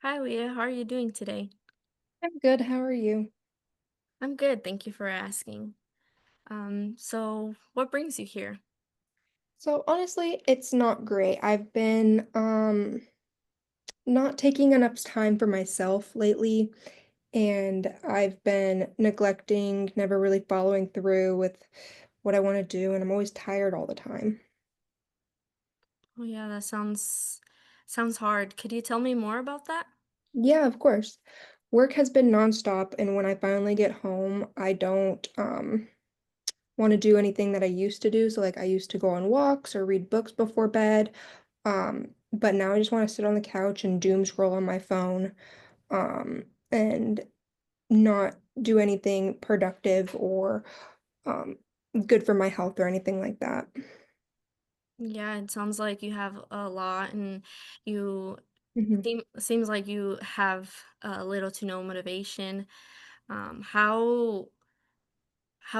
Hi, Leah. How are you doing today? I'm good. How are you? I'm good. Thank you for asking. So what brings you here? So honestly, it's not great. I've been not taking enough time for myself lately, and I've been neglecting, never really following through with what I want to do, and I'm always tired all the time. Oh yeah, that sounds hard. Could you tell me more about that? Yeah, of course. Work has been nonstop, and when I finally get home, I don't want to do anything that I used to do. So like I used to go on walks or read books before bed. But now I just want to sit on the couch and doom scroll on my phone, and not do anything productive or um, good for my health or anything like that. Yeah, it sounds like you have a lot and you Mhm. seems like you have little to no motivation. How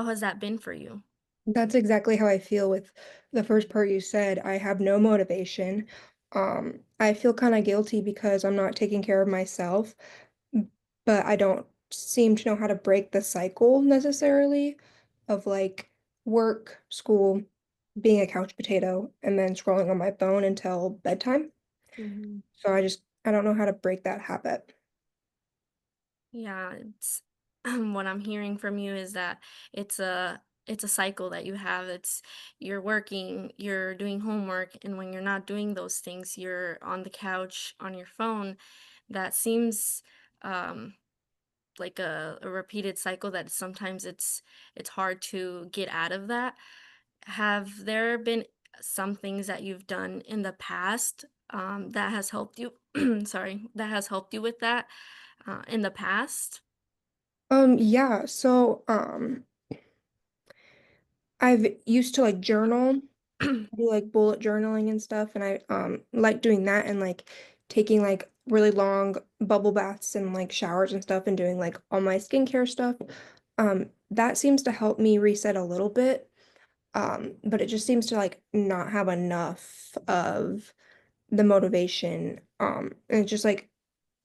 has that been for you? That's exactly how I feel with the first part you said. I have no motivation. I feel kind of guilty because I'm not taking care of myself, but I don't seem to know how to break the cycle necessarily of like work, school, being a couch potato, and then scrolling on my phone until bedtime. Mhm. So I don't know how to break that habit. Yeah, it's what I'm hearing from you is that it's a cycle that you have. It's you're working, you're doing homework, and when you're not doing those things, you're on the couch on your phone. That seems um like a repeated cycle that sometimes it's hard to get out of that. Have there been some things that you've done in the past that has helped you sorry, that has helped you with that in the past? Yeah, so I've used to like journal, do like bullet journaling and stuff, and I like doing that and like taking like really long bubble baths and like showers and stuff and doing like all my skincare stuff. That seems to help me reset a little bit. But it just seems to like not have enough of the motivation. And it's just like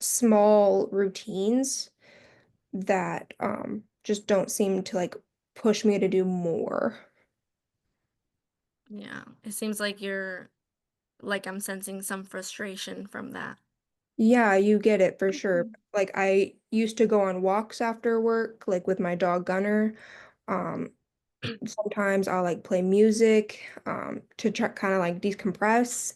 small routines that just don't seem to like push me to do more. Yeah, it seems like I'm sensing some frustration from that. Yeah, you get it for sure. Mhm. Like I used to go on walks after work, like with my dog Gunner. Um, Sometimes I'll like play music to try kind of like decompress.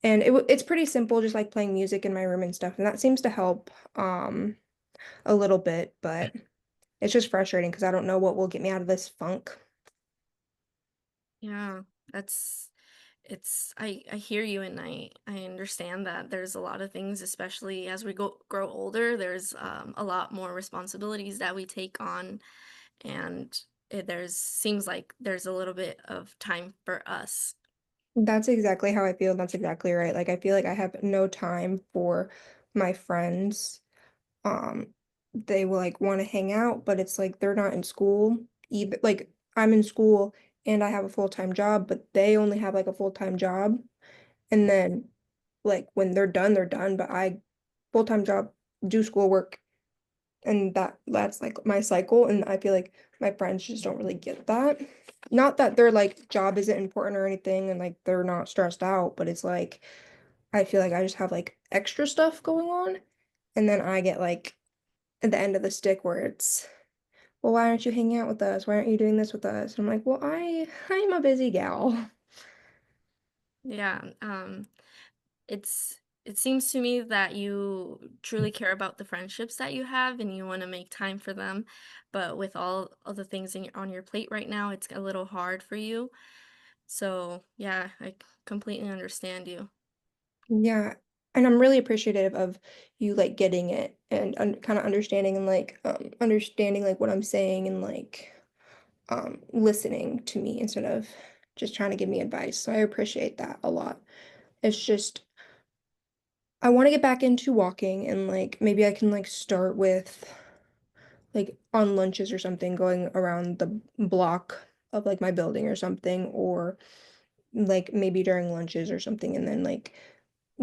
And it's pretty simple, just like playing music in my room and stuff, and that seems to help a little bit, but it's just frustrating because I don't know what will get me out of this funk. Yeah, that's I hear you and I understand that there's a lot of things, especially as we grow older, there's a lot more responsibilities that we take on, and there's seems like there's a little bit of time for us. That's exactly how I feel. That's exactly right. Like I feel like I have no time for my friends. Um, they will like want to hang out, but it's like they're not in school either. Like I'm in school and I have a full-time job, but they only have like a full-time job. And then like when they're done, but I full-time job, do schoolwork, and that's like my cycle, and I feel like my friends just don't really get that. Not that their like job isn't important or anything and like they're not stressed out, but it's like I feel like I just have like extra stuff going on, and then I get like at the end of the stick where it's, well, why aren't you hanging out with us? Why aren't you doing this with us? And I'm like, well, I'm a busy gal. Yeah, it seems to me that you truly care about the friendships that you have and you want to make time for them, but with all of the things on your plate right now, it's a little hard for you. So, yeah, completely understand you. Yeah. And I'm really appreciative of you like getting it and kind of understanding and like understanding like what I'm saying and like listening to me instead of just trying to give me advice. So I appreciate that a lot. It's just I want to get back into walking and like maybe I can like start with like on lunches or something going around the block of like my building or something, or like maybe during lunches or something, and then like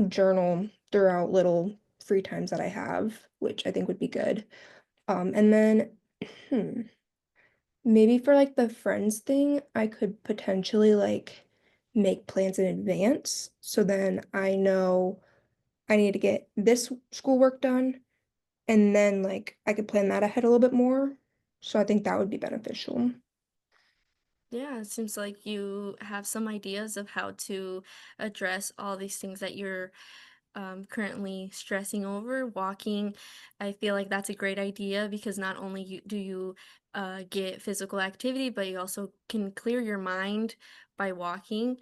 journal throughout little free times that I have, which I think would be good. And then hmm, maybe for like the friends thing, I could potentially like make plans in advance. So then I know I need to get this schoolwork done, and then like I could plan that ahead a little bit more. So I think that would be beneficial. Yeah, it seems like you have some ideas of how to address all these things that you're currently stressing over. Walking, I feel like that's a great idea because not only do you get physical activity, but you also can clear your mind by walking.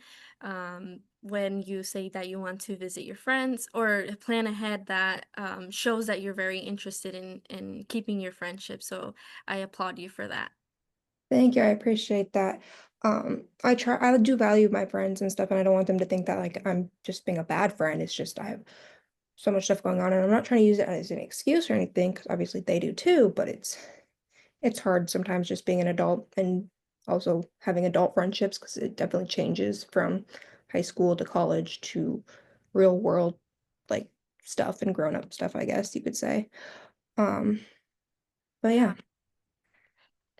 When you say that you want to visit your friends or plan ahead, that shows that you're very interested in keeping your friendship. So I applaud you for that. Thank you. I appreciate that. I do value my friends and stuff, and I don't want them to think that like I'm just being a bad friend. It's just I have so much stuff going on, and I'm not trying to use it as an excuse or anything, because obviously they do too, but it's hard sometimes just being an adult and also having adult friendships because it definitely changes from high school to college to real world like stuff and grown up stuff, I guess you could say. Um, but yeah.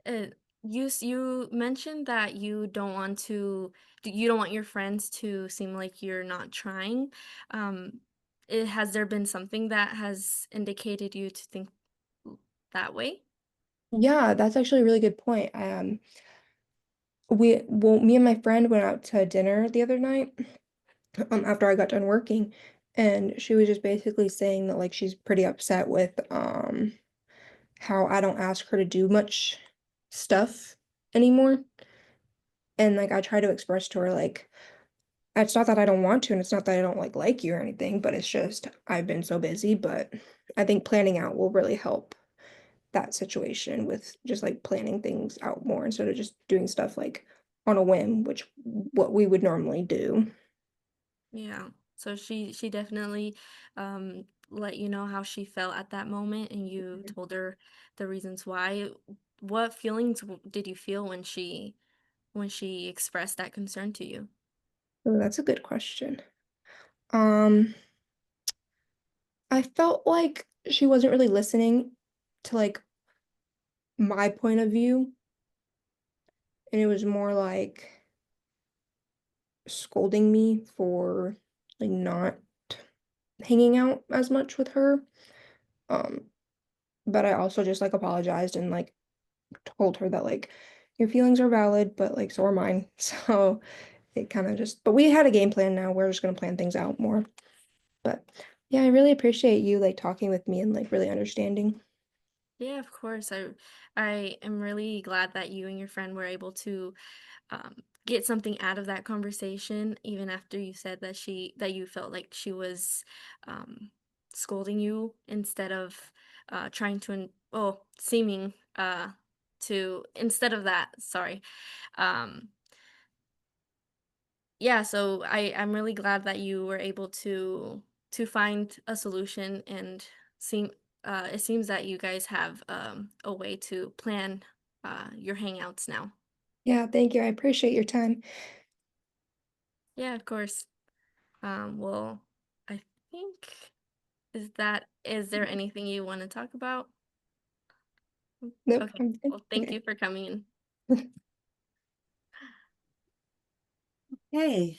Yeah. Uh, you mentioned that you don't want your friends to seem like you're not trying. Um, has there been something that has indicated you to think that way? Yeah, that's actually a really good point. Me and my friend went out to dinner the other night, after I got done working, and she was just basically saying that like she's pretty upset with how I don't ask her to do much stuff anymore. And like I try to express to her like it's not that I don't want to, and it's not that I don't like you or anything, but it's just I've been so busy. But I think planning out will really help that situation with just like planning things out more instead of just doing stuff like on a whim, which what we would normally do. Yeah. So she definitely let you know how she felt at that moment, and you told her the reasons why. What feelings did you feel when she expressed that concern to you? So that's a good question. Um, I felt like she wasn't really listening to like my point of view, and it was more like scolding me for like not hanging out as much with her. Um, but I also just like apologized and like told her that like your feelings are valid, but like so are mine. So it kind of just, but we had a game plan now. We're just gonna plan things out more. But yeah, I really appreciate you like talking with me and like really understanding. Yeah, of course. I am really glad that you and your friend were able to um, get something out of that conversation, even after you said that you felt like she was um, scolding you instead of trying to seeming to instead of that. Sorry. Um, yeah, so I'm really glad that you were able to find a solution and seem it seems that you guys have a way to plan your hangouts now. Yeah, thank you. I appreciate your time. Yeah, of course. Well, I think is there anything you want to talk about? Nope, Okay. I'm good. Well, thank Okay. you for coming in. Hey,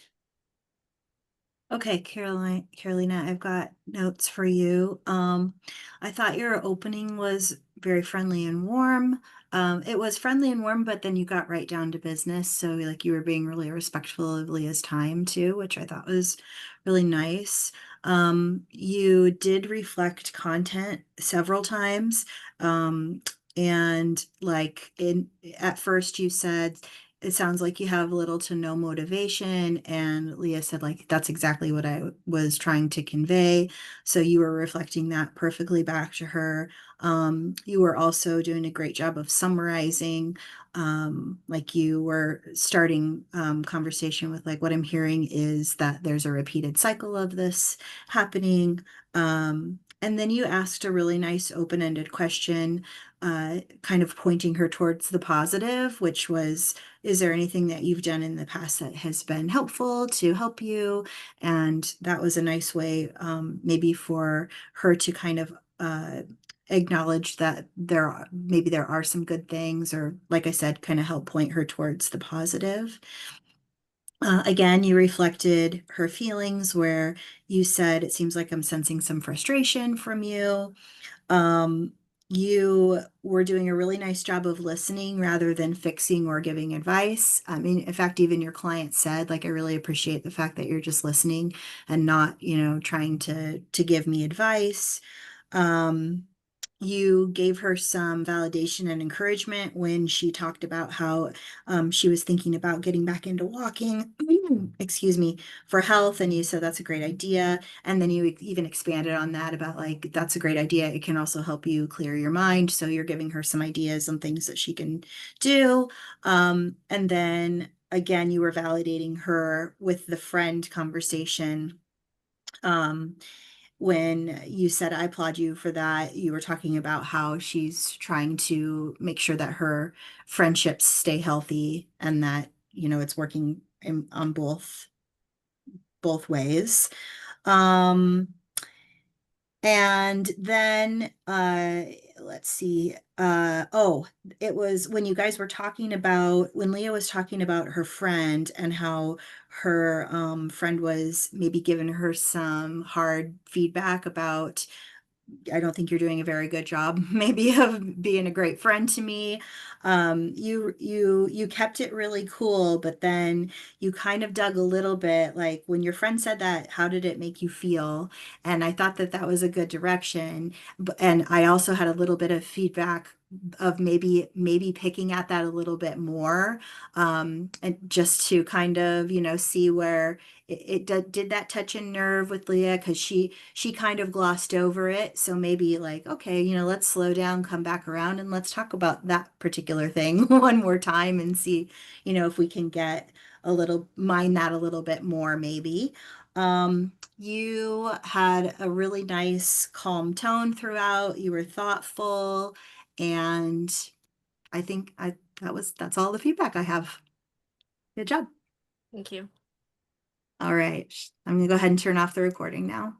okay, Carolina, I've got notes for you. I thought your opening was very friendly and warm. It was friendly and warm, but then you got right down to business. So like you were being really respectful of Leah's time too, which I thought was really nice. You did reflect content several times. And like in at first you said it sounds like you have little to no motivation. And Leah said, like, that's exactly what I was trying to convey. So you were reflecting that perfectly back to her. You were also doing a great job of summarizing. Like you were starting conversation with, like, what I'm hearing is that there's a repeated cycle of this happening. And then you asked a really nice open ended question kind of pointing her towards the positive, which was, is there anything that you've done in the past that has been helpful to help you? And that was a nice way, maybe for her to kind of acknowledge that maybe there are some good things, or like I said, kind of help point her towards the positive. Again, you reflected her feelings where you said, it seems like I'm sensing some frustration from you. Um, you were doing a really nice job of listening rather than fixing or giving advice. I mean, in fact, even your client said, like, I really appreciate the fact that you're just listening and not, trying to give me advice. Um, you gave her some validation and encouragement when she talked about how she was thinking about getting back into walking, excuse me, for health. And you said that's a great idea. And then you even expanded on that about like, that's a great idea. It can also help you clear your mind. So you're giving her some ideas on things that she can do. And then again, you were validating her with the friend conversation. Um, when you said, I applaud you for that, you were talking about how she's trying to make sure that her friendships stay healthy and that, it's working on both ways. Um, and then let's see. Oh, it was when you guys were talking about when Leah was talking about her friend and how her friend was maybe giving her some hard feedback about, I don't think you're doing a very good job, maybe, of being a great friend to me. You kept it really cool, but then you kind of dug a little bit. Like when your friend said that, how did it make you feel? And I thought that that was a good direction. And I also had a little bit of feedback of maybe picking at that a little bit more, and just to kind of see where did that touch a nerve with Leah, because she kind of glossed over it. So maybe like, okay, let's slow down, come back around, and let's talk about that particular thing one more time and see, if we can get mind that a little bit more, maybe. You had a really nice, calm tone throughout. You were thoughtful, and I think that's all the feedback I have. Good job. Thank you. All right. I'm gonna go ahead and turn off the recording now.